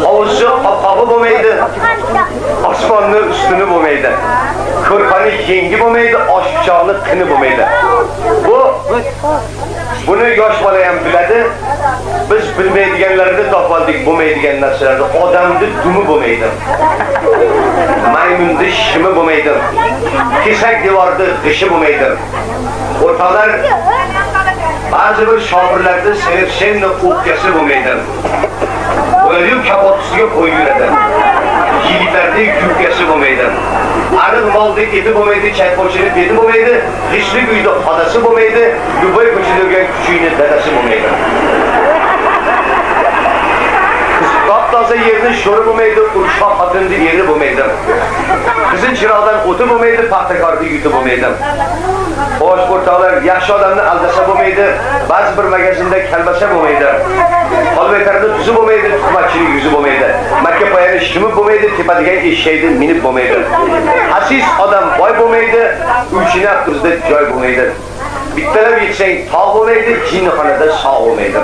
Havuzu kapı bo'lmaydi, osmonni ustuni bo'lmaydi, ko'rpani yengi bo'lmaydi, osh pichoqni qini bo'lmaydi. Buni yosh bola ham biladi. Biz bilmaydiganlarni topoldik, bo'lmaydigan narsalarni. Odamni dumi bo'lmaydi. Maymunni shimi bo'lmaydi. Kesak devorda g'ishi bo'lmaydi. O'rtoqlar, ba'zi bir shofirlarda soвершенно o'pkasi bo'lmaydi. Ularning kapotisiga qo'yib yuradi. Yigitlarning yubkasi bo'lmaydi. Ariq moldek eti bo'lmaydi, chayqovchining beti bo'lmaydi, g'ishlik uyda xonasi bo'lmaydi, Dubay ko'chada yurgan kuchuyning dadasi bo'lmaydi. Toza yerni sho'ri bo'lmaydi, urushqa xotinning eri bo'lmaydi. Qizil chiroqdan o'ti bo'lmaydi, paxtakorning yuti bo'lmaydi. Xo'sh, o'rtoqlar, yaxshi odamni aldasa bo'lmaydi, ba'zi bir magazinda kalbasa bo'lmaydi. Holvaytarda tuzi bo'lmaydi, tuhmatchining yuzi bo'lmaydi. Makka poyani shimi bo'lmaydi, tepadigan eshakni minib bo'lmaydi. Aziz odam boy bo'lmaydi, uchina qizda joy bo'lmaydi. Bittalab yetsang tog' bo'lmaydi, jinnixonada sog' bo'lmaydi.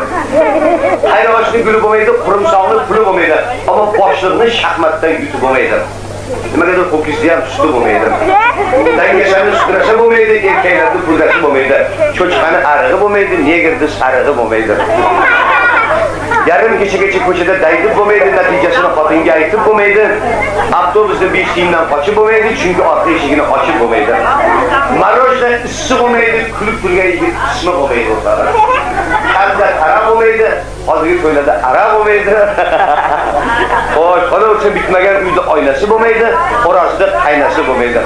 Hayroshning guli bo'lmaydi, qurumsoqning puli bo'lmaydi, ammo boshliqning shaxmatdan yuti bo'lmaydi. Nimagadir ho'kizda ham suti bo'lmaydi. Dangashani sutrasa bo'lmaydi, erkaklarning pulgasi bo'lmaydi. Cho'chqani arig'i bo'lmaydi, negerni sarig'i bo'lmaydi. Yarim kecha ko'chada daydib bo'lmaydi, natijasini xotinga aytib bo'lmaydi. Avtobusda 5 tiyindan qochib bo'lmaydi, chunki orqa eshigini ochib bo'lmaydi. Marojda issiq bo'lmaydi, kulib turgan yigit ismi bo'lmaydi o'rtoqlar. Qalbda tara bo'lmaydi, hozirgi to'ylarda ara bo'lmaydi. Xo'sh, qolaversa bitmagan uyda oynasi bo'lmaydi, orasida qaynasi bo'lmaydi.